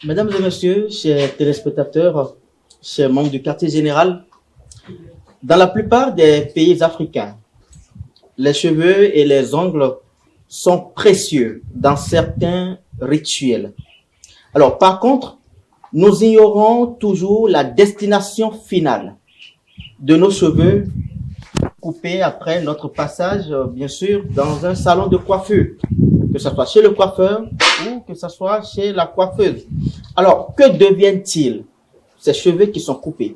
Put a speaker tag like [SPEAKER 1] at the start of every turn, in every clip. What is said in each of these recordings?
[SPEAKER 1] Mesdames et messieurs, chers téléspectateurs, chers membres du quartier général, dans la plupart des pays africains, les cheveux et les ongles sont précieux dans certains rituels. Alors, par contre, nous ignorons toujours la destination finale de nos cheveux coupés après notre passage, bien sûr, dans un salon de coiffure, que ce soit chez le coiffeur ou que ce soit chez la coiffeuse. Alors, que deviennent-ils, ces cheveux qui sont coupés?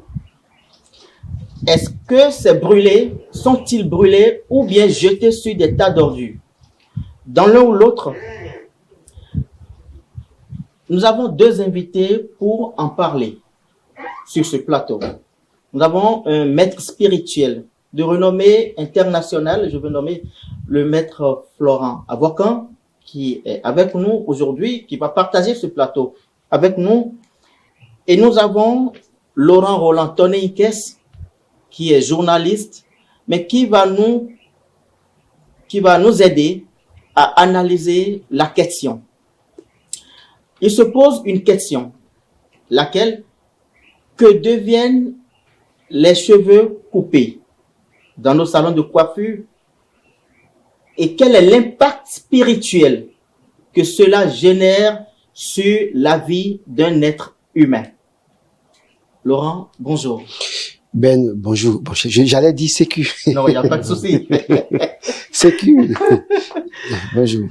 [SPEAKER 1] Est-ce que c'est brûlé? Sont-ils brûlés ou bien jetés sur des tas d'ordures? Dans l'un ou l'autre, nous avons deux invités pour en parler sur ce plateau. Nous avons un maître spirituel de renommée internationale, je veux nommer le maître Florent Avocan, qui est avec nous aujourd'hui, qui va partager ce plateau avec nous. Et nous avons Laurent Roland Toneikes, qui est journaliste, mais qui va nous aider à analyser la question. Il se pose une question, laquelle: que deviennent les cheveux coupés dans nos salons de coiffure et quel est l'impact spirituel que cela génère sur la vie d'un être humain? Laurent, bonjour.
[SPEAKER 2] Ben, bonjour. J'allais dire sécu.
[SPEAKER 1] Non, il n'y a pas de souci.
[SPEAKER 2] Sécu. Bonjour.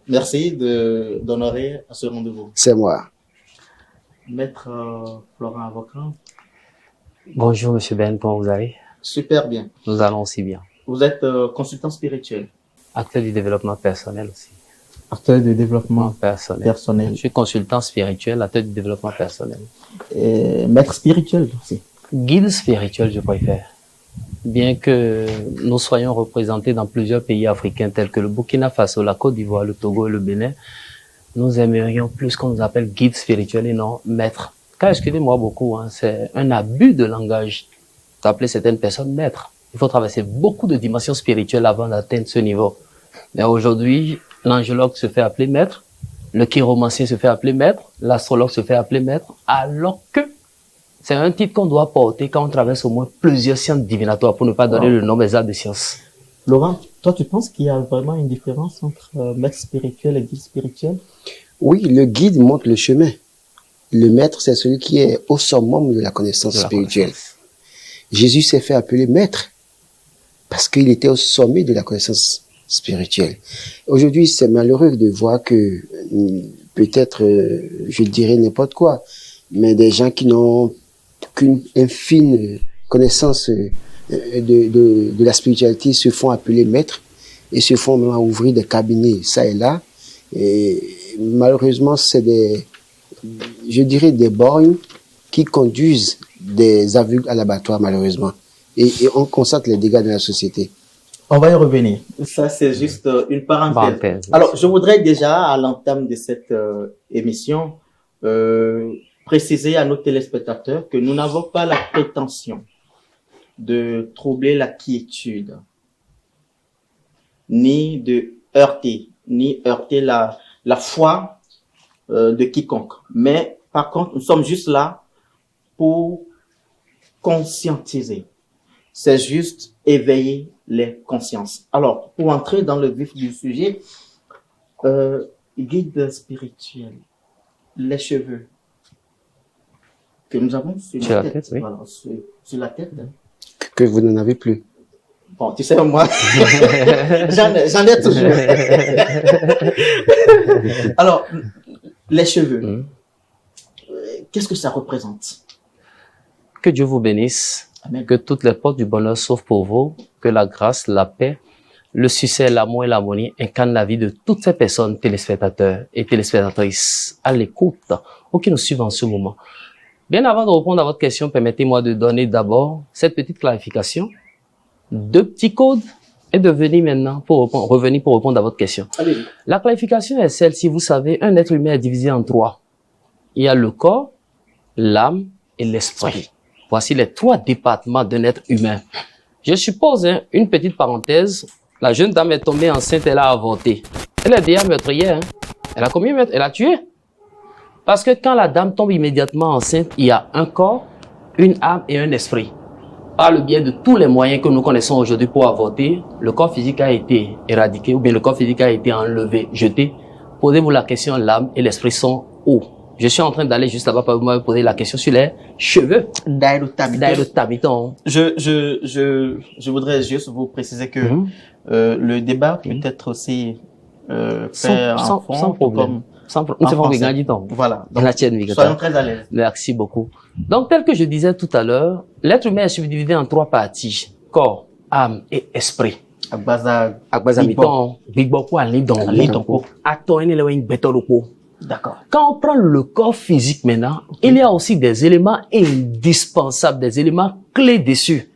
[SPEAKER 1] Merci d'honorer à ce rendez-vous.
[SPEAKER 2] C'est moi.
[SPEAKER 1] Maître Florent Avocat.
[SPEAKER 3] Bonjour, monsieur Ben, comment vous allez?
[SPEAKER 1] Super bien.
[SPEAKER 3] Nous allons aussi bien.
[SPEAKER 1] Vous êtes consultant spirituel.
[SPEAKER 3] Acteur du développement personnel aussi.
[SPEAKER 1] Acteur du développement
[SPEAKER 3] personnel.
[SPEAKER 1] personnel.
[SPEAKER 3] Je suis consultant spirituel, acteur du développement personnel.
[SPEAKER 1] Et maître spirituel aussi.
[SPEAKER 3] Guide spirituel, je préfère. Bien que nous soyons représentés dans plusieurs pays africains tels que le Burkina Faso, la Côte d'Ivoire, le Togo et le Bénin, nous aimerions plus qu'on nous appelle guide spirituel et non maître. Car excusez-moi beaucoup, c'est un abus de langage d'appeler certaines personnes maîtres. Il faut traverser beaucoup de dimensions spirituelles avant d'atteindre ce niveau. Mais aujourd'hui, l'angéologue se fait appeler maître, le chiromancien se fait appeler maître, l'astrologue se fait appeler maître, alors que c'est un titre qu'on doit porter quand on traverse au moins plusieurs sciences divinatoires, pour ne pas donner le nom exact des sciences.
[SPEAKER 1] Laurent, toi, tu penses qu'il y a vraiment une différence entre maître spirituel et guide spirituel?
[SPEAKER 2] Oui, le guide montre le chemin. Le maître, c'est celui qui est au summum de la connaissance spirituelle. Jésus s'est fait appeler maître parce qu'il était au sommet de la connaissance spirituelle. Aujourd'hui, c'est malheureux de voir que peut-être, je dirais n'importe quoi, mais des gens qui n'ont qu'une infime connaissance de la spiritualité se font appeler maîtres et se font même ouvrir des cabinets, ça et là. Et malheureusement, c'est je dirais des borgnes qui conduisent des aveugles à l'abattoir, malheureusement. Et on constate les dégâts de la société.
[SPEAKER 1] On va y revenir. Ça, c'est juste une parenthèse. Alors, je voudrais déjà, à l'entame de cette émission, préciser à nos téléspectateurs que nous n'avons pas la prétention de troubler la quiétude, ni de heurter, la foi de quiconque. Mais par contre, nous sommes juste là pour conscientiser. C'est juste éveiller les consciences. Alors, pour entrer dans le vif du sujet, guide spirituel, les cheveux que nous avons sur la tête,
[SPEAKER 3] oui.
[SPEAKER 1] Voilà, sur la tête.
[SPEAKER 2] Que vous n'en avez plus.
[SPEAKER 1] Bon, tu sais, moi, j'en ai toujours. Alors, les cheveux, qu'est-ce que ça représente?
[SPEAKER 3] Que Dieu vous bénisse.
[SPEAKER 1] Amen.
[SPEAKER 3] Que toutes les portes du bonheur s'ouvrent pour vous. Que la grâce, la paix, le succès, l'amour et l'harmonie incarnent la vie de toutes ces personnes, téléspectateurs et téléspectatrices, à l'écoute ou qui nous suivent en ce moment. Bien avant de répondre à votre question, permettez-moi de donner d'abord cette petite clarification. 2 petits codes et de venir maintenant revenir pour répondre à votre question.
[SPEAKER 1] Allez.
[SPEAKER 3] La clarification est celle-ci. Vous savez, un être humain est divisé en 3. Il y a le corps, l'âme et l'esprit. Voici les 3 départements d'un être humain. Je suppose, une petite parenthèse, la jeune dame est tombée enceinte, elle a avorté. Elle est déjà meurtrière. Elle a combien? Elle a tué. Parce que quand la dame tombe immédiatement enceinte, il y a un corps, une âme et un esprit. Par le biais de tous les moyens que nous connaissons aujourd'hui pour avorter, le corps physique a été éradiqué ou bien le corps physique a été enlevé, jeté. Posez-vous la question, l'âme et l'esprit sont où? Je suis en train d'aller juste là-bas pour me poser la question sur les cheveux.
[SPEAKER 1] Daïro
[SPEAKER 3] Tabiton.
[SPEAKER 1] Je voudrais juste vous préciser que le débat peut être aussi fait
[SPEAKER 3] sans problème. Voilà.
[SPEAKER 1] Donc, soyons très à l'aise.
[SPEAKER 3] Merci beaucoup. Donc, tel que je disais tout à l'heure, l'être humain est subdivisé en 3 parties. Corps, âme et esprit. D'accord. Quand on prend le corps physique maintenant, il y a aussi des éléments indispensables, des éléments clés dessus,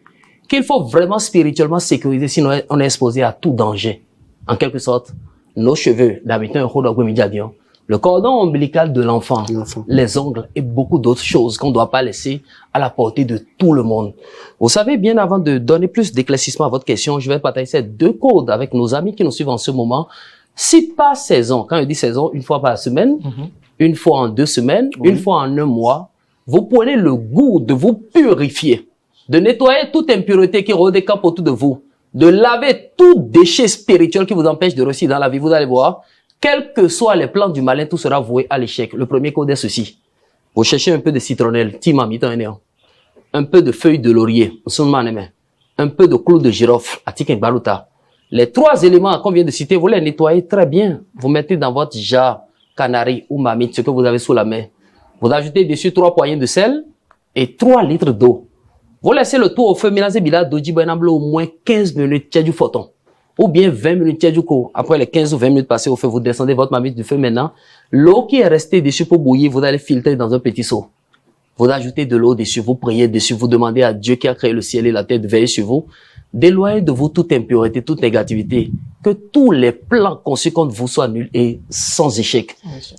[SPEAKER 3] qu'il faut vraiment spirituellement sécuriser, sinon on est exposé à tout danger. En quelque sorte, nos cheveux, le cordon ombilical de l'enfant, les ongles et beaucoup d'autres choses qu'on ne doit pas laisser à la portée de tout le monde. Vous savez, bien avant de donner plus d'éclaircissement à votre question, je vais partager ces 2 codes avec nos amis qui nous suivent en ce moment. Si par saison, quand je dis saison, une fois par semaine, une fois en 2 semaines, une fois en 1 mois, vous prenez le goût de vous purifier, de nettoyer toute impureté qui redécampe autour de vous, de laver tout déchet spirituel qui vous empêche de réussir dans la vie. Vous allez voir, quels que soient les plans du malin, tout sera voué à l'échec. Le premier code est ceci. Vous cherchez un peu de citronnelle, un peu de feuilles de laurier, un peu de clous de girofle, les 3 éléments qu'on vient de citer, vous les nettoyez très bien. Vous mettez dans votre jar, canari ou marmite, ce que vous avez sous la main. Vous ajoutez dessus 3 poignées de sel et 3 litres d'eau. Vous laissez le tout au feu, mélangez bila doji au moins 15 minutes, tiens du photon. Ou bien 20 minutes, tiens du coup. Après les 15 ou 20 minutes passées au feu, vous descendez votre marmite du feu maintenant. L'eau qui est restée dessus pour bouillir, vous allez filtrer dans un petit seau. Vous ajoutez de l'eau dessus, vous priez dessus, vous demandez à Dieu qui a créé le ciel et la terre de veiller sur vous, d'éloigner de vous toute impureté, toute négativité, que tous les plans conçus contre vous soient nuls et sans échec.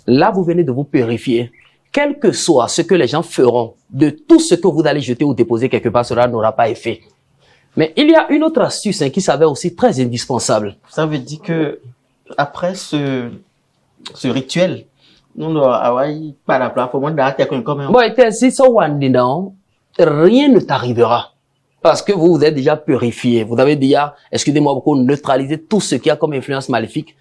[SPEAKER 3] Là, vous venez de vous purifier. Quel que soit ce que les gens feront, de tout ce que vous allez jeter ou déposer quelque part, cela n'aura pas effet. Mais il y a une autre astuce qui s'avère aussi très indispensable.
[SPEAKER 1] Ça veut dire que après ce rituel, nous n'avons pas la plateforme comme un...
[SPEAKER 3] Bon, rien ne t'arrivera. Parce que vous vous êtes déjà purifié. Vous avez déjà, excusez-moi beaucoup, neutralisé tout ce qui a comme influence maléfique,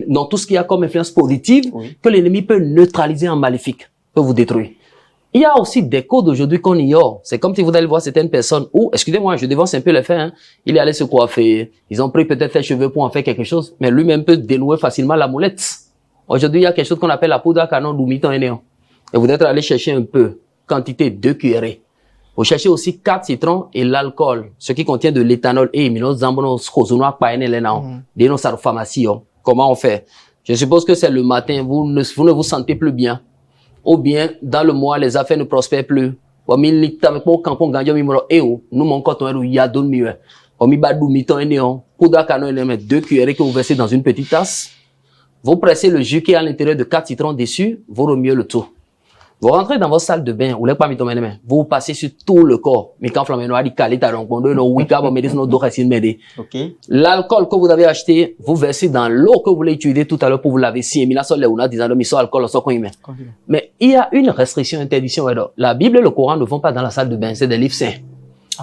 [SPEAKER 3] non, tout ce qui a comme influence positive, que l'ennemi peut neutraliser en maléfique, peut vous détruire. Il y a aussi des codes aujourd'hui qu'on ignore. C'est comme si vous allez voir certaines personnes où, excusez-moi, je dévance un peu les faits, il est allé se coiffer. Ils ont pris peut-être les cheveux pour en faire quelque chose, mais lui-même peut dénouer facilement la moulette. Aujourd'hui, il y a quelque chose qu'on appelle la poudre à canon d'oumiton et néon. Et vous êtes allé chercher un peu, quantité 2 cuillerées. Vous cherchez aussi 4 citrons et l'alcool, ce qui contient de l'éthanol et Comment on fait? Je suppose que c'est le matin, vous ne vous sentez plus bien. Ou bien, dans le mois, les affaires ne prospèrent plus. Vous versez dans une petite tasse. Vous pressez le jus qui est à l'intérieur de 4 citrons dessus, vous remuez le tout. Vous rentrez dans votre salle de bain, vous passez sur tout le corps. L'alcool que vous avez acheté, vous versez dans l'eau que vous voulez utiliser tout à l'heure pour vous laver. Mais il y a une restriction, interdiction. La Bible et le Coran ne vont pas dans la salle de bain, c'est des livres saints.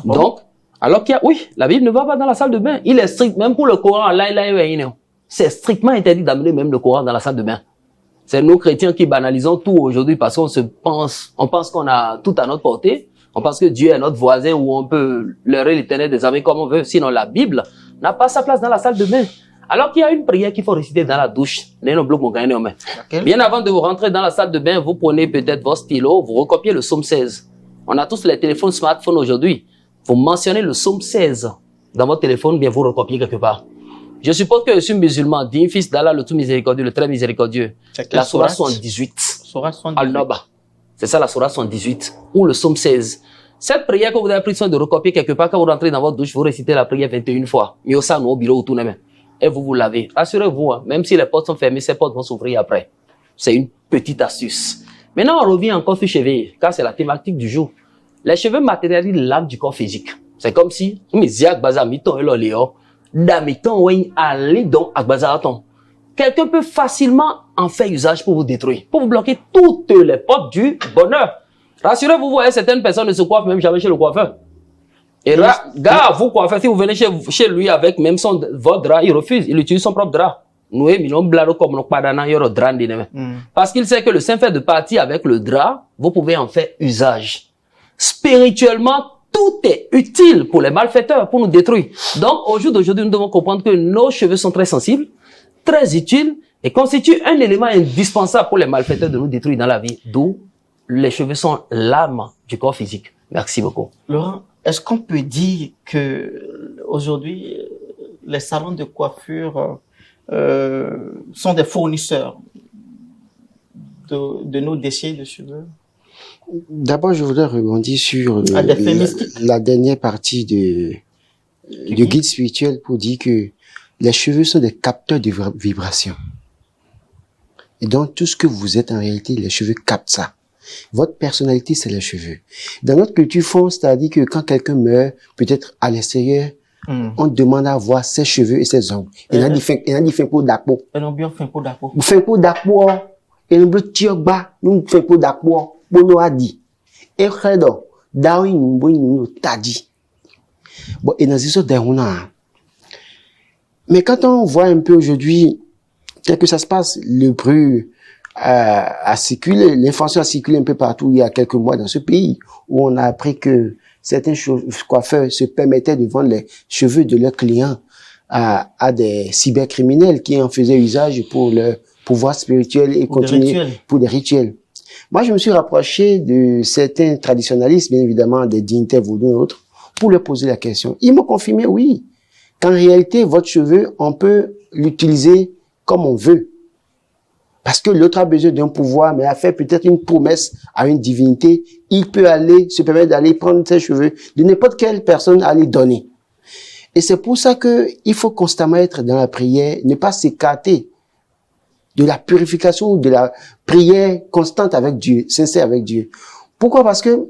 [SPEAKER 3] Donc, alors qu'il y a, oui, la Bible ne va pas dans la salle de bain. Il est strict, même pour le Coran, c'est strictement interdit d'amener même le Coran dans la salle de bain. C'est nous chrétiens qui banalisons tout aujourd'hui parce qu'on on pense qu'on a tout à notre portée. On pense que Dieu est notre voisin où on peut leurrer l'éternel des amis comme on veut. Sinon, la Bible n'a pas sa place dans la salle de bain. Alors qu'il y a une prière qu'il faut réciter dans la douche. Bien avant de vous rentrer dans la salle de bain, vous prenez peut-être votre stylo, vous recopiez le psaume 16. On a tous les téléphones smartphones aujourd'hui. Vous mentionnez le psaume 16 dans votre téléphone, bien vous recopiez quelque part. Je suppose que je suis musulman, digne fils d'Allah, le tout miséricordieux, le très miséricordieux. La Sourate 78. Al-Naba. C'est ça la Sourate 78. Ou le psaume 16. Cette prière que vous avez pris soin de recopier quelque part, quand vous rentrez dans votre douche, vous récitez la prière 21 fois. Et vous vous lavez. Rassurez-vous, même si les portes sont fermées, ces portes vont s'ouvrir après. C'est une petite astuce. Maintenant, on revient encore sur les cheveux, car c'est la thématique du jour. Les cheveux matérialisent l'âme du corps physique. C'est comme si, quelqu'un peut facilement en faire usage pour vous détruire, pour vous bloquer toutes les portes du bonheur. Rassurez-vous, vous voyez, certaines personnes ne se coiffent même jamais chez le coiffeur. Et là, gars, vous coiffez, si vous venez chez lui avec même votre drap, il refuse, il utilise son propre drap. Parce qu'il sait que le simple fait de partir avec le drap, vous pouvez en faire usage. Spirituellement, tout est utile pour les malfaiteurs, pour nous détruire. Donc, au jour d'aujourd'hui, nous devons comprendre que nos cheveux sont très sensibles, très utiles, et constituent un élément indispensable pour les malfaiteurs de nous détruire dans la vie. D'où les cheveux sont l'âme du corps physique. Merci beaucoup.
[SPEAKER 1] Laurent, est-ce qu'on peut dire que aujourd'hui, les salons de coiffure sont des fournisseurs de nos déchets de cheveux?
[SPEAKER 2] D'abord, je voudrais rebondir sur la dernière partie du guide spirituel pour dire que les cheveux sont des capteurs de vibrations. Et donc, tout ce que vous êtes en réalité, les cheveux captent ça. Votre personnalité, c'est les cheveux. Dans notre culture France, c'est-à-dire que quand quelqu'un meurt, peut-être à l'extérieur, on demande à voir ses cheveux et ses ongles. Et on a dit fin pour d'akpo.
[SPEAKER 1] Et on bien fin pour d'akpo.
[SPEAKER 2] Fin pour d'akpo. Et on veut tirer bas. Nous fin pour d'akpo. Bono a dit. Et credo. Dawi nous t'a dit. Bon, et dans ces autres derniers, mais quand on voit un peu aujourd'hui, tel que ça se passe, le bruit a circulé, l'information a circulé un peu partout il y a quelques mois dans ce pays, où on a appris que certains coiffeurs se permettaient de vendre les cheveux de leurs clients à des cybercriminels qui en faisaient usage pour leur pouvoir spirituel et continuer pour des rituels. Moi, je me suis rapproché de certains traditionalistes, bien évidemment, des dignitaires vaudous et autres, pour leur poser la question. Ils m'ont confirmé, oui, qu'en réalité, votre cheveu, on peut l'utiliser comme on veut. Parce que l'autre a besoin d'un pouvoir, mais a fait peut-être une promesse à une divinité. Il peut se permettre d'aller prendre ses cheveux de n'importe quelle personne à les donner. Et c'est pour ça que il faut constamment être dans la prière, ne pas s'écarter de la purification ou de la prière constante avec Dieu, sincère avec Dieu. Pourquoi? Parce que,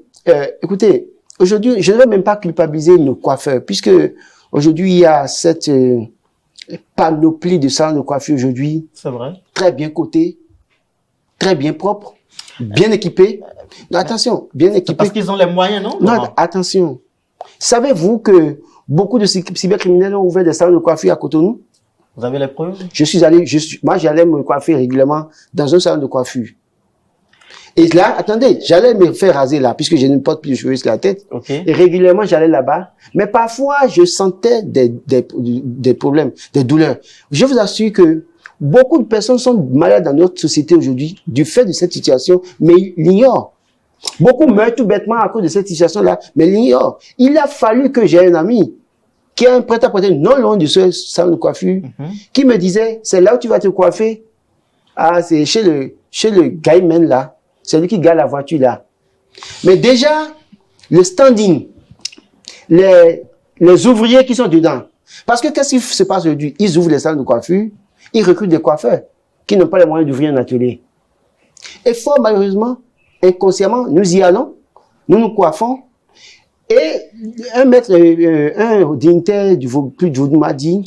[SPEAKER 2] écoutez, aujourd'hui, je ne vais même pas culpabiliser nos coiffeurs, puisque aujourd'hui, il y a cette panoplie de salons de coiffure aujourd'hui.
[SPEAKER 1] C'est vrai.
[SPEAKER 2] Très bien cotés, très bien propres, bien équipés. Non, attention, bien équipés.
[SPEAKER 1] Parce qu'ils ont les moyens, non?
[SPEAKER 2] Non, attention. Savez-vous que beaucoup de cybercriminels ont ouvert des salons de coiffure à Cotonou?
[SPEAKER 1] Vous avez les preuves?
[SPEAKER 2] Moi, j'allais me coiffer régulièrement dans un salon de coiffure. Et là, attendez, j'allais me faire raser là, puisque je ne porte plus de cheveux sur la tête.
[SPEAKER 1] Okay.
[SPEAKER 2] Et régulièrement, j'allais là-bas. Mais parfois, je sentais des problèmes, des douleurs. Je vous assure que beaucoup de personnes sont malades dans notre société aujourd'hui du fait de cette situation, mais ils l'ignorent. Beaucoup meurent tout bêtement à cause de cette situation-là, mais ils l'ignorent. Il a fallu que j'ai un ami qui a un prêt-à-porter non loin de ce salon de coiffure, qui me disait, c'est là où tu vas te coiffer. Ah, c'est chez le guyman là. C'est lui qui garde la voiture là. Mais déjà, le standing, les ouvriers qui sont dedans. Parce que qu'est-ce qui se passe aujourd'hui? Ils ouvrent les salles de coiffure, ils recrutent des coiffeurs qui n'ont pas les moyens d'ouvrir un atelier. Et fort malheureusement, inconsciemment, nous y allons, nous nous coiffons, et un maître, un dignitaire plus de vaudou m'a dit,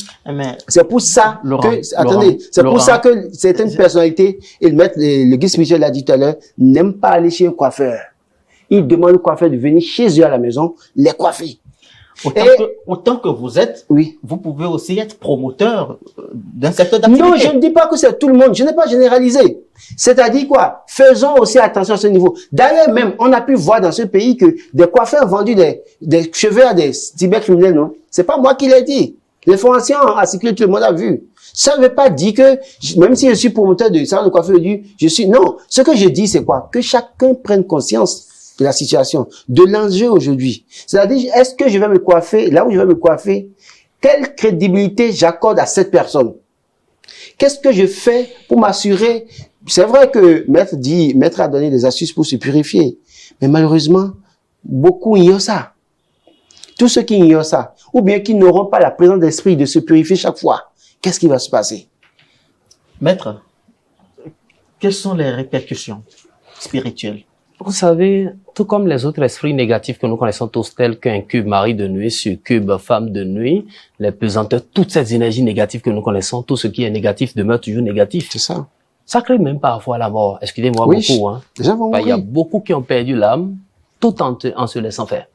[SPEAKER 2] c'est pour ça que certaines personnalités, et le guide spirituel l'a dit tout à l'heure, n'aiment pas aller chez un coiffeur. Ils demandent au coiffeur de venir chez eux à la maison, les coiffer.
[SPEAKER 1] Autant que vous êtes,
[SPEAKER 2] oui,
[SPEAKER 1] vous pouvez aussi être promoteur d'un secteur d'activité.
[SPEAKER 2] Non, je ne dis pas que c'est tout le monde. Je n'ai pas généralisé. C'est-à-dire quoi? Faisons aussi attention à ce niveau. D'ailleurs, même, on a pu voir dans ce pays que des coiffeurs vendus des cheveux à des cybercriminels, non? C'est pas moi qui l'ai dit. L'information a circulé, tout le monde a vu. Ça ne veut pas dire que, même si je suis promoteur de salon de coiffure, non. Ce que je dis, c'est quoi? Que chacun prenne conscience de la situation, de l'enjeu aujourd'hui. C'est-à-dire, est-ce que je vais me coiffer, là où je vais me coiffer, quelle crédibilité j'accorde à cette personne? Qu'est-ce que je fais pour m'assurer? C'est vrai que Maître a donné des astuces pour se purifier. Mais malheureusement, beaucoup ignorent ça. Tous ceux qui ignorent ça, ou bien qui n'auront pas la présence d'esprit de se purifier chaque fois, qu'est-ce qui va se passer?
[SPEAKER 1] Maître, quelles sont les répercussions spirituelles
[SPEAKER 3] Vous savez, tout comme les autres esprits négatifs que nous connaissons tous, tels qu'un cube mari de nuit, succube femme de nuit, les pesanteurs, toutes ces énergies négatives que nous connaissons, tout ce qui est négatif demeure toujours négatif.
[SPEAKER 2] C'est ça.
[SPEAKER 3] Ça crée même parfois la mort. Excusez-moi
[SPEAKER 2] Oui,
[SPEAKER 3] beaucoup, hein.
[SPEAKER 2] les gens vont
[SPEAKER 3] Il y a
[SPEAKER 2] mourir.
[SPEAKER 3] beaucoup qui ont perdu l'âme, tout en se laissant faire.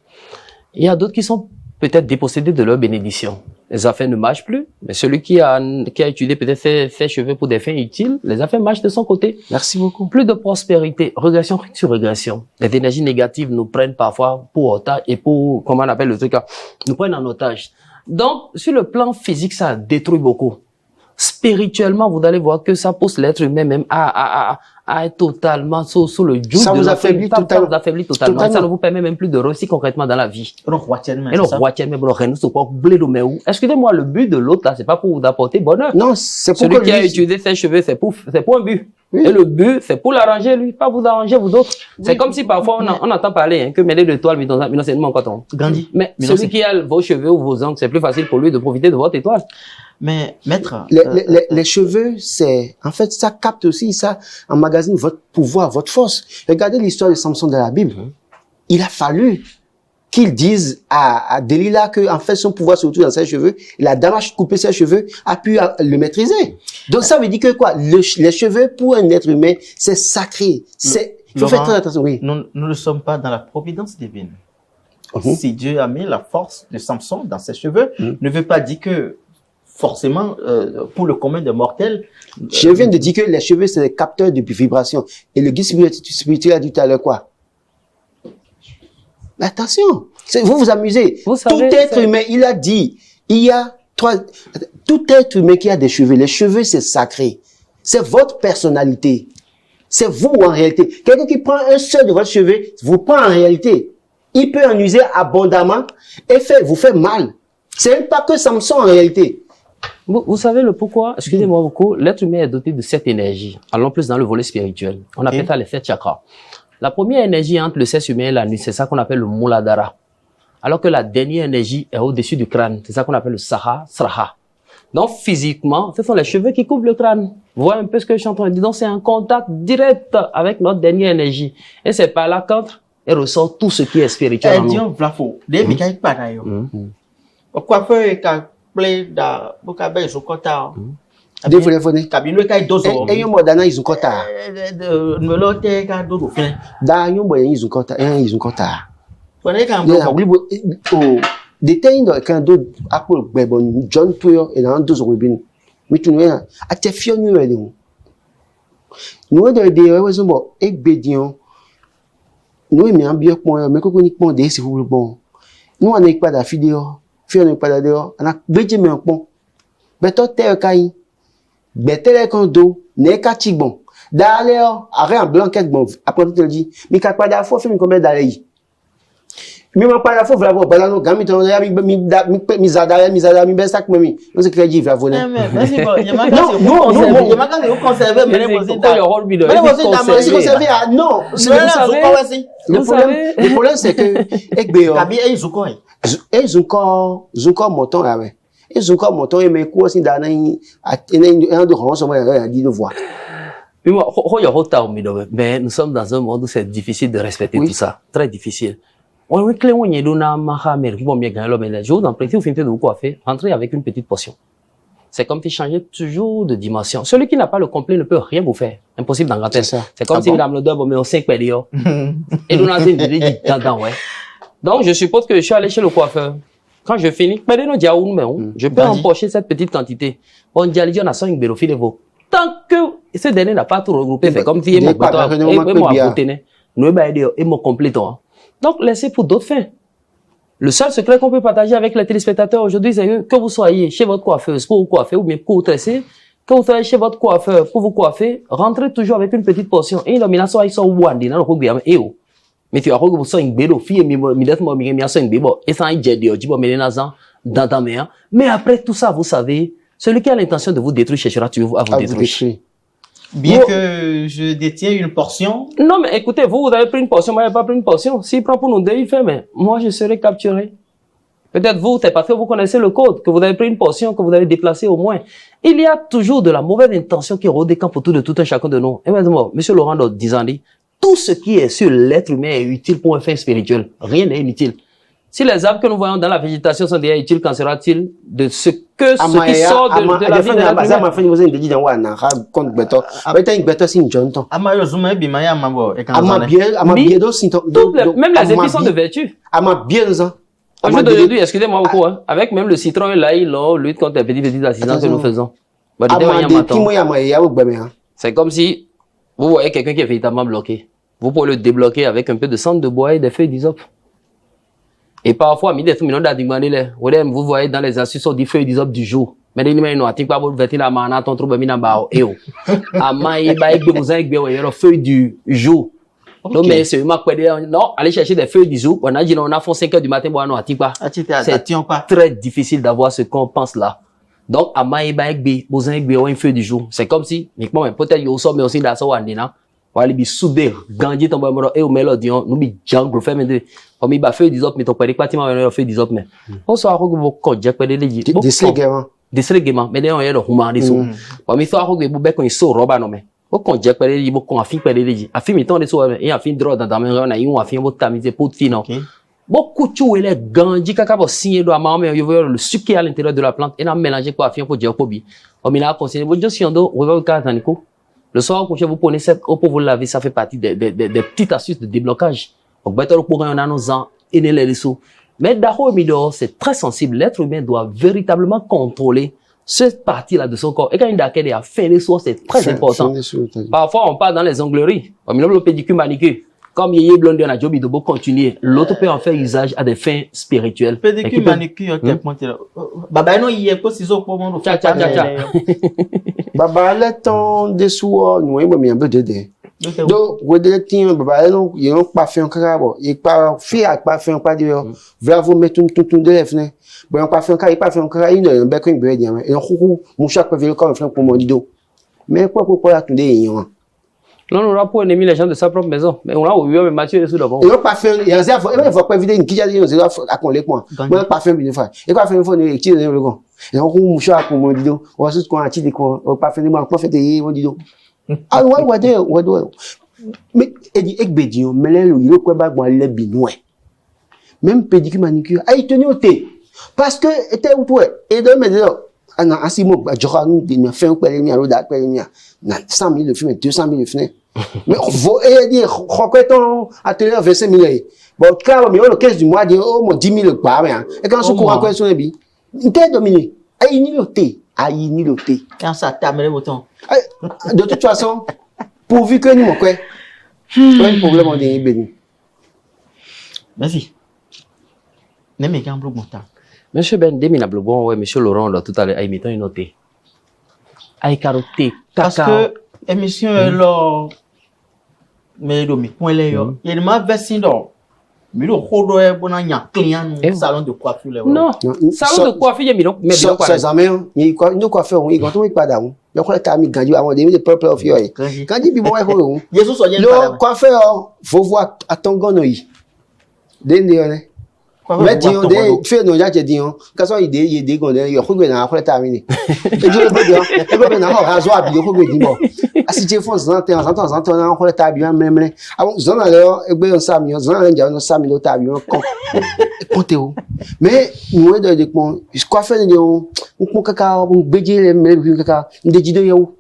[SPEAKER 3] Il y a d'autres qui sont peut-être dépossédés de leur bénédiction. Les affaires ne marchent plus, mais celui qui a étudié peut-être ses cheveux pour des fins utiles, les affaires marchent de son côté.
[SPEAKER 2] Merci beaucoup.
[SPEAKER 3] Plus de prospérité, régression sur régression. Les énergies négatives nous prennent parfois pour otage et pour, comment on appelle le truc là, nous prennent en otage. Donc, sur le plan physique, ça détruit beaucoup. Spirituellement, vous allez voir que ça pousse l'être humain même à être totalement sous le joug
[SPEAKER 2] Ça
[SPEAKER 3] de
[SPEAKER 2] vous
[SPEAKER 3] l'enfer.
[SPEAKER 2] affaiblit
[SPEAKER 3] Ça
[SPEAKER 2] totalement.
[SPEAKER 3] vous affaiblit totalement.
[SPEAKER 2] Totalement.
[SPEAKER 3] Ça ne vous permet même plus de réussir concrètement dans la vie.
[SPEAKER 1] On voit tellement,
[SPEAKER 3] Et le
[SPEAKER 1] c'est ça?
[SPEAKER 3] roi tient même le reine, c'est quoi, blé de mais où? Excusez-moi, le but de l'autre là, c'est pas pour vous apporter bonheur.
[SPEAKER 2] Non, c'est pour
[SPEAKER 3] Celui
[SPEAKER 2] que
[SPEAKER 3] qui a
[SPEAKER 2] lui...
[SPEAKER 3] utilisé ses cheveux, c'est pour un but.
[SPEAKER 2] Oui.
[SPEAKER 3] Et le but, c'est pour l'arranger, lui, pas vous arranger, vous autres. C'est comme si parfois, on entend parler, hein, que mêler de toile, mais innocemment, quand on.
[SPEAKER 1] Gandhi.
[SPEAKER 3] Mais
[SPEAKER 1] Mais non,
[SPEAKER 3] celui qui a vos cheveux ou vos ongles, c'est plus facile pour lui de profiter de votre étoile.
[SPEAKER 1] Mais, maître,
[SPEAKER 2] Les cheveux, c'est, en fait, ça capte aussi, ça emmagasine votre pouvoir, votre force. Regardez l'histoire de Samson dans la Bible. Il a fallu qu'il dise à Delilah que, en fait, son pouvoir se retrouve dans ses cheveux. La dame a coupé ses cheveux, a pu le maîtriser. Donc, ça veut dire que quoi? Les cheveux, pour un être humain, c'est sacré. Il faut faire très attention, oui.
[SPEAKER 1] nous ne sommes pas dans la providence divine.
[SPEAKER 2] Mhm.
[SPEAKER 1] Si Dieu a mis la force de Samson dans ses cheveux, ne veut pas dire que forcément, pour le commun des mortels.
[SPEAKER 2] Je viens de dire que les cheveux, c'est des capteurs de vibration. Et le guide spirituel a dit tout à l'heure quoi? Mais attention, vous vous amusez.
[SPEAKER 3] Vous savez,
[SPEAKER 2] Tout être humain, il a dit, il y a tout être humain qui a des cheveux. Les cheveux, c'est sacré. C'est votre personnalité. C'est vous en réalité. Quelqu'un qui prend un seul de votre cheveu, vous prend en réalité. Il peut en user abondamment et vous faire mal. C'est même pas que Samson en réalité.
[SPEAKER 3] Vous savez le pourquoi? Excusez-moi beaucoup. L'être humain est doté de 7 énergies. Allons plus dans le volet spirituel. On appelle ça les 7 chakras. La première énergie entre le sexe humain et la nuit, c'est ça qu'on appelle le Muladhara. Alors que la dernière énergie est au-dessus du crâne. C'est ça qu'on appelle le Sahasrara. Donc, physiquement, ce sont les cheveux qui couvrent le crâne. Vous voyez un peu ce que je suis en train de dire. Donc, c'est un contact direct avec notre dernière énergie. Et c'est par là qu'entre et ressort tout ce qui est spirituel en nous.
[SPEAKER 1] Dion Vlafo, des mikaï panayo. Pourquoi faire qu'à plaire dans Bokabe Zokota?
[SPEAKER 2] Des téléphones.
[SPEAKER 1] Kabino kai dozo.
[SPEAKER 2] Et yon modana ils ont kota.
[SPEAKER 1] Me lote ka dozo fin.
[SPEAKER 2] Da yon boy ils ont kota, ils ont kota.
[SPEAKER 1] Pone ka
[SPEAKER 2] Ya
[SPEAKER 1] mbo.
[SPEAKER 2] blibo détail dans quand do apple bebon John Puyo et dans deux robin. Mais tu nous a te fio nous ele. Nous de de ouais bo ek bedion. Nous mais ambio point mais ko ni point de si vous bon. Nous on est pas da vidéo. Fio ne pas da dehors. On a beje me pon. Beto te kai. Betel kondo ne ka bon. D'ailleurs, arrêt en blanquette bon après tu te le dis. Mais ka pas da fois fait combien d'aller. Mi ma pa la fo vla vo balano gami to ya mi zada mi besak mami non c'est que dit vla vo
[SPEAKER 1] Mais merci bon, il y a ma
[SPEAKER 2] non,
[SPEAKER 1] vous conserver mais vous
[SPEAKER 3] Pourquoi le rôle bidon?
[SPEAKER 2] c'est conservé non le problème c'est que ekbe
[SPEAKER 1] Kabi e zuko e.
[SPEAKER 2] zuko moton là ouais et zuko moton et mais quoi si dans un de rond ça va dit de voir
[SPEAKER 3] Mais nous sommes dans un monde où c'est difficile de respecter
[SPEAKER 2] Oui.
[SPEAKER 3] tout ça. Très difficile. Je vous en prie, si vous finissez de vous coiffer, entrez avec une petite portion. C'est comme si changer toujours de dimension. Celui qui n'a pas le complet ne peut rien vous faire. Impossible d'en gratter.
[SPEAKER 2] C'est ça.
[SPEAKER 3] C'est comme
[SPEAKER 2] Ah
[SPEAKER 3] si
[SPEAKER 2] bon?
[SPEAKER 3] madame le doigt met au 5 pédios. Et nous avons dit dedans, ouais. Donc, je suppose que je suis allé chez le coiffeur. Quand je finis, je peux
[SPEAKER 1] Vas-y.
[SPEAKER 3] empocher cette petite quantité. On dit, on a 5 bérophile vos. Tant que ce dernier n'a pas tout regroupé, c'est comme si il
[SPEAKER 2] n'est
[SPEAKER 3] m'a
[SPEAKER 2] pas
[SPEAKER 3] bâton,
[SPEAKER 2] vraiment
[SPEAKER 3] et moi,
[SPEAKER 2] bien.
[SPEAKER 3] nous, et mon complétant. Donc, laissez pour d'autres fins. Le seul secret qu'on peut partager avec les téléspectateurs aujourd'hui, c'est que vous soyez chez votre coiffeuse pour vous coiffer ou bien pour vous tresser, que vous soyez chez votre coiffeur pour vous coiffer, rentrez toujours avec une petite portion. Et l'illumination, ils sont wandi, dans le rugby, et oh. Mais tu as regardé ça, une bédo, fille, et ça, il dit, mais après tout ça, vous savez, celui qui a l'intention de vous détruire cherchera toujours à vous détruire.
[SPEAKER 1] Bien que je détiens une portion.
[SPEAKER 3] Non, mais écoutez, vous avez pris une portion, moi, j'ai pas pris une portion. S'il prend pour nous deux, il fait, mais moi, je serai capturé. Peut-être vous, c'est parce que vous connaissez le code, que vous avez pris une portion, que vous avez déplacé au moins. Il y a toujours de la mauvaise intention qui rôde des camps autour de tout un chacun de nous. Et maintenant, monsieur Laurent Dizandi, tout ce qui est sur l'être humain est utile pour un fin spirituel. Rien n'est inutile. Si les arbres que nous voyons dans la végétation sont déjà utiles, qu'en sera-t-il de ce qui sort de la vie de l'être humain? Même les épices sont de vertu. Aujourd'hui, excusez-moi beaucoup, hein, avec même le citron et l'ail, lutte contre les petits accidents que nous faisons. C'est comme si vous voyez quelqu'un qui est véritablement bloqué. Vous pouvez le débloquer avec un peu de cendre de bois et des feuilles d'hysope. Et parfois, vous voyez dans les astuces, on dit feuilles d'hysope du jour. Mais les gens n'ont pas feuilles du jour. Non, mais c'est non, allez chercher des feuilles d'hysope. On a dit, on a fait 5 heures du matin, c'est très difficile d'avoir ce qu'on pense là. Donc, une feuille du jour. C'est comme si, peut-être, il y a aussi, mais aussi, dans ce wandina, wali bi soudé, gandhi, ton boy, et au mélodie, nous, bi jungle, fait, mais, on mi ba feuille d'hysope, mais ton père, pas, feuille d'hysope, mais, on soit, on jack, mais, Deslegement, mais on est le humain, des sous. On mi soit, on be qu'on so roba, non, mais, on jack, mais, il qu'on a fait, a fait, mais, tant de sous, et a fait, droit, dans ta main, on a eu, on a fait, on tamisé, pour fin, beaucoup de choses, les gandhi, kaka, pour signer, doit m'amener, le sucre qui est à l'intérieur de la plante, et on a mélangé, pour faire, pour dire, pour bi. On m'a conseillé, vous dites, si on doit, on va au cas, le soir, quand vous prenez cette eau pour vous laver, ça fait partie des petites astuces de déblocage. Donc, peut-être pour un an, et les dessous. Mais d'abord, c'est très sensible. L'être humain doit véritablement contrôler cette partie-là de son corps. Et quand il a fait les soins, c'est très important. Parfois, on part dans les ongleries. On met le pédicure, manicure. Comme il y a blondé, on a job, il doit continuer. L'autre peut en faire usage à des fins spirituelles.
[SPEAKER 1] Pédicure, manicure, Baba, non, il y a pas ciseaux pour moi.
[SPEAKER 2] Baba, le temps des soirs, nous, il y a un peu de dé. Donc, vous devez dire, Baba, non, il n'y a pas fait un carabo. Il n'y a pas fait, pas fait un pas de vers vous mettre tout de la fenêtre. Bon, pas fait un carabo, pas fait un carabo, il y a un bec, une bread, et un coucou, mon chat peut venir comme un flanc pour mon dido. Mais pourquoi la tournée, il y a
[SPEAKER 3] non, on a pas ennemi les gens de sa propre maison. Mais on a oublié, mais Mathieu est sous d'abord.
[SPEAKER 2] Il n'y a pas fait, il y a un faut pas éviter une qui a dit, on a collé quoi. Moi, pas fait une fois. Et quoi faire une fois, il tire le gant. Et on coupe mon chat pour mon dido. On va juste qu'on a tiré quoi. On pas fait une fois, pas fait des, mon dido. Ah, ouais. Mais, il dit, ekbedion, mais là, il y a quoi, bah, moi, les binouais. Même pédicure, manicure. Ah, il tenait au thé. Parce que, était où toi? Et de me dire, ah, si moi, je rentre, il m'a fait un peu de lumière, 100 000 de films, 200 000 de films. Mais, vous, et dire, reconnaissons, atelier, 25 000. Bon, quand on le 15 du mois, dit, oh, mon 10 000 par an. Et quand on court encore sur les billes, il t'est dominé. Ah, il n'y a pas de thé.
[SPEAKER 1] Quand ça tape, le bouton.
[SPEAKER 2] De toute façon, pourvu que nous, quoi, pas un problème, on est béni.
[SPEAKER 1] Vas-y. N'aimez qu'un bloc montant.
[SPEAKER 3] Monsieur Ben, Demina Blobon, ouais, monsieur Laurent, là, tout à l'heure, il mettait une note. Aïe, carotte,
[SPEAKER 1] parce que, émission, là, mais le point là, il m'a versé d'or. Mais le rodo est bon, il y a un client, salon de coiffure.
[SPEAKER 3] Non, salon de coiffure, il y a mis, mais bien quoi.
[SPEAKER 2] Ça, ça, il y a quoi faire, il y a pas d'âme. Il y a quoi, t'as mis, quand il y a des peuple of your. Quand il dit, bon,
[SPEAKER 1] Jésus soit bien.
[SPEAKER 2] Le coiffeur, faut voir à ton gonoï. Dès mais disons, tu fais nos gens qui disent, quand ça il y a des gondes, il y a quoi que après terminé. Et je veux dire, et ben non, rasoir bien, quoi que dis bon. Si tu fais ça, on après terminé même. Avant, j'en alors, et ben ça mieux, j'en ai déjà 100 000 terminé. Comptez où. Mais nous de mon, quoi faire de on caca, on bédier les mêmes caca, des dieux yo.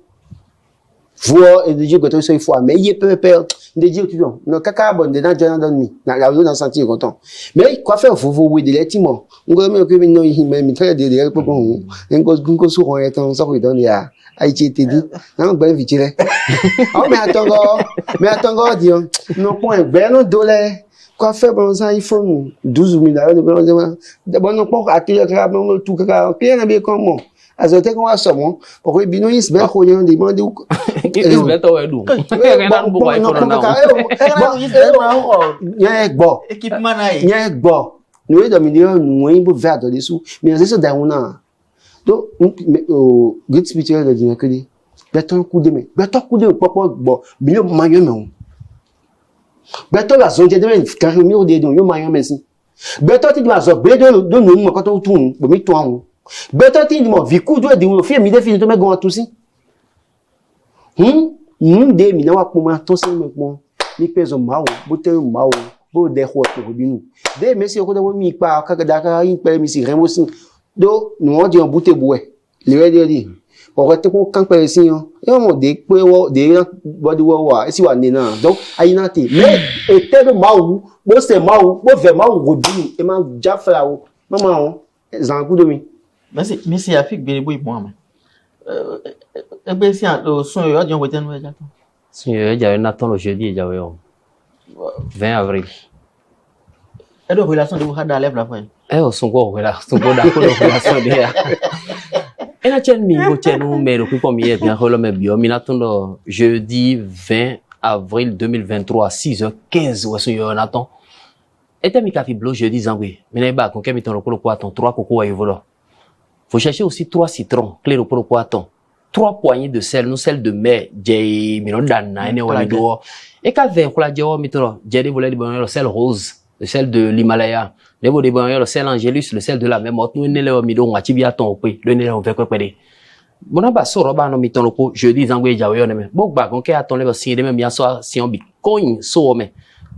[SPEAKER 2] Voir et de Dieu que ça il faut mais il peut perdre de Dieu tu vois non caca bon dedans Dieu dans mi la dans sentir content mais quoi faire faut oui de l'étiment on go me que non il même très de pour bon on sur on est en ça oui dans ya Haïti te dit non ben vite là oh mais attends Dieu non point ben non dollar quoi faire bon ça il faut 12 000 de bon non pas atelier tout caca bien bien comment azote qu'on va sommer pour que binois se ben koyan demande ou
[SPEAKER 3] il met au edu
[SPEAKER 2] bon
[SPEAKER 1] équipement là
[SPEAKER 2] il bon nous dominer nous pour faire de dessous mais c'est ça dans on donc guide spirituel de dire que dit beton coup de main papa bon bio maillot mais beton la zone de carrément de don yo maillot merci beton tu vas zo beton de nous quand on tourne bon mi toi beto ti mo viku do de wo fi mi de fi to me gan to si de mi na wa po ma to si me po ni peso mau, bote mau, bo de ho to binu. De mais si ko da mi pa ka da ka in pe mi si remo sin. Do no di on bote boué. Le di. O ko te ko kan pe sin yo. E mo de pe wo de body wo wa, e si wa ni na. Donc ayina ti. Mais e te do mau, bo se mau, bo ve mau go binu, e ma ja fra o. Maman on, zan ku do mi.
[SPEAKER 1] Mais c'est Afrique Bélébo et moi. Eh bien, si on son yo di on wote no ja.
[SPEAKER 3] Si j'avais Nathan le jeudi, j'avais 20 avril.
[SPEAKER 1] Et de relation de vous dans lèvre la fois.
[SPEAKER 3] On sont quoi relation, d'accord relation derrière. Et la tienne mingo tienne ou mais le coup comme hier bien relou mais bien. Nathan le jeudi 20 avril 2023 6h15 ou est-ce que Nathan. Et t'as mis café bleu jeudi zangui. Mais n'est pas qu'on qu'est mis ton le quoi ton 3 coco à voilà. Faut chercher aussi 3 citrons, clé le quoi ton. 3 poignées de sel, nous sel de mer, j'ai mis dans ene wala do. Et quand vin kula jawo mitro, j'ai des volets de bon le sel rose, le sel de l'Himalaya, les volets de bon le sel angélus, le sel de la mer morte, nous ne le mido ngati bia ton pe, le ne le fait quoi pede. Bona ba so roba no miton loko, jeudi zangwe jawo yo ne me. Bo ba kon ke aton le si de même bien so si on bi coin so me.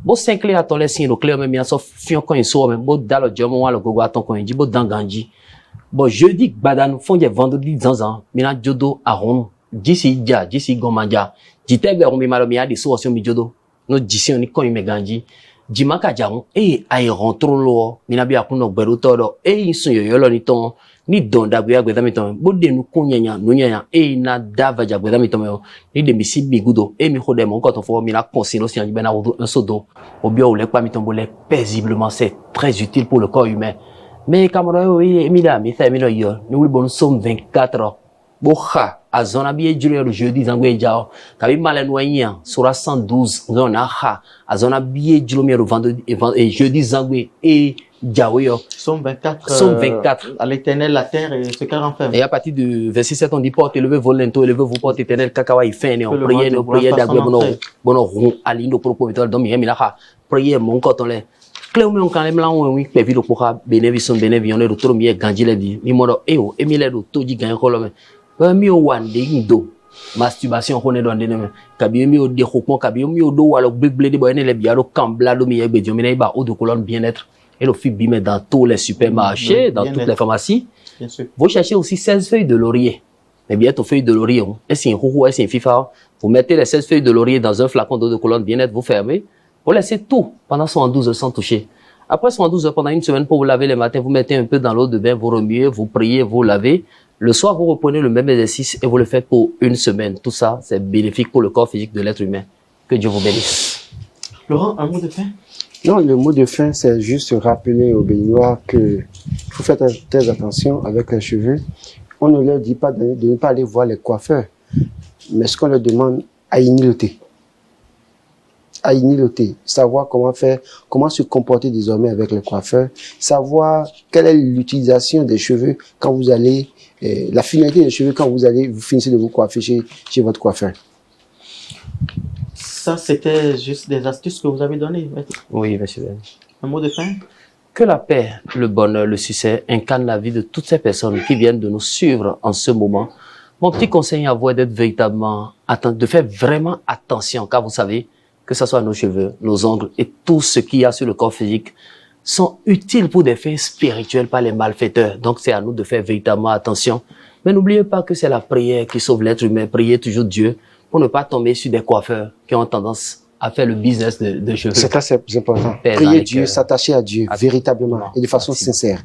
[SPEAKER 3] Bo 5 clés aton le si no clé même bien so fion coin so me. Bo dalo jomo wala gogo aton coin di bo danganji. Bon, jeudi, badan, fondé vendredi, zanzan, mina jodo, aron, d'ici, d'ici, gomanja, jitebe, on malomia, des sources, mi jodo, no, d'ici, on y connaît mes ganji, jimaka jaron, aéron, trop lourd, mina bia kuno, berutoro, ils sont yolo, ni ton, ni don, d'aguia, guedamiton, bode nous kunyanya, nunyanya, na dava, guedamiton, ni de misi bigudo, mi rodem, quand on faut, mina consino, si on y ben un sodo, au bio, ou les pamiton, paisiblement, c'est très utile pour le corps humain. Mais camarade, oui, Emilia, mais c'est Emilia, nous le sommes 24. Boha, à zona bien le jeudi, zangwe jao, kabi malenoyen, sura 112, zona ha, à zona bien le vendredi, et jeudi, zangwe, et jaoyo.
[SPEAKER 1] Somme 24.
[SPEAKER 3] Somme 24.
[SPEAKER 1] À l'éternel, la terre et ce qu'elle renferme.
[SPEAKER 3] Et à partir de verset 7, on dit porte, élevez vos linteaux, élevez vos portes éternelles, kakawa, fait, on priait d'agwe, bono, rond, alindo, propos, donc, miha, priez, mon coton, clé on quand même là on oui pe vilo pour bénévision bénévision le retour mi ganjile di mi modo eo emile do toji gan ko lo me mi o wande indo masturbation ko ne don de me kabi mi o de ko kabi mi o do walo bleble de boy ne le biaro kambla do mi yegbe jo mi na ba eau de colonne bien-être et le fit bime dans tous les supermarchés dans toutes les pharmacies. Bien sûr. Vous cherchez aussi 16 feuilles de laurier. Mais bien ton feuille de laurier et c'est un roux et c'est un fifa vous mettez les 16 feuilles de laurier dans un flacon d'eau de colonne bien-être vous fermez. Vous laissez tout pendant 72 heures sans toucher. Après 72 heures, pendant une semaine, pour vous laver le matin, vous mettez un peu dans l'eau de bain, vous remuez, vous priez, vous lavez. Le soir, vous reprenez le même exercice et vous le faites pour une semaine. Tout ça, c'est bénéfique pour le corps physique de l'être humain. Que Dieu vous bénisse.
[SPEAKER 1] Laurent, un mot de fin?
[SPEAKER 2] Non, le mot de fin, c'est juste rappeler aux Béninois que faut faire très attention avec les cheveux. On ne leur dit pas de ne pas aller voir les coiffeurs. Mais ce qu'on leur demande, à ignorer. À ignorer, savoir comment faire, comment se comporter désormais avec le coiffeur, savoir quelle est l'utilisation des cheveux quand vous allez, la finalité des cheveux quand vous finissez de vous coiffer chez votre coiffeur.
[SPEAKER 1] Ça, c'était juste des astuces que vous avez données.
[SPEAKER 3] Oui, monsieur.
[SPEAKER 1] Un mot de fin?
[SPEAKER 3] Que la paix, le bonheur, le succès incarnent la vie de toutes ces personnes qui viennent de nous suivre en ce moment. Mon petit conseil à vous est d'être véritablement attentif, de faire vraiment attention, car vous savez, que ce soit nos cheveux, nos ongles et tout ce qu'il y a sur le corps physique sont utiles pour des fins spirituelles par les malfaiteurs. Donc c'est à nous de faire véritablement attention. Mais n'oubliez pas que c'est la prière qui sauve l'être humain. Priez toujours Dieu pour ne pas tomber sur des coiffeurs qui ont tendance à faire le business de cheveux.
[SPEAKER 2] C'est très important. Priez Dieu, s'attacher à Dieu véritablement et de façon sincère.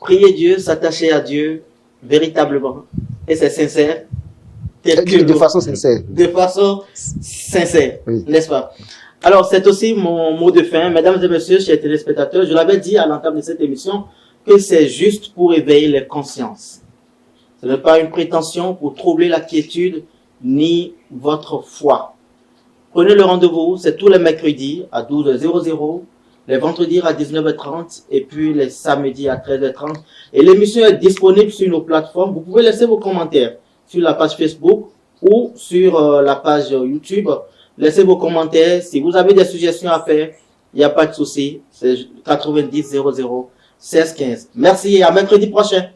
[SPEAKER 1] Priez Dieu, s'attacher à Dieu véritablement et c'est sincère.
[SPEAKER 2] De façon sincère.
[SPEAKER 1] De façon sincère,
[SPEAKER 2] oui.
[SPEAKER 1] N'est-ce pas? Alors, c'est aussi mon mot de fin. Mesdames et messieurs, chers téléspectateurs, je l'avais dit à l'entame de cette émission que c'est juste pour éveiller les consciences. Ce n'est pas une prétention pour troubler la quiétude ni votre foi. Prenez le rendez-vous, c'est tous les mercredis à 12h00, les vendredis à 19h30 et puis les samedis à 13h30. Et l'émission est disponible sur nos plateformes. Vous pouvez laisser vos commentaires sur la page Facebook ou sur la page YouTube. Laissez vos commentaires. Si vous avez des suggestions à faire, il n'y a pas de souci. C'est 90 00 16 15. Merci et à mercredi prochain.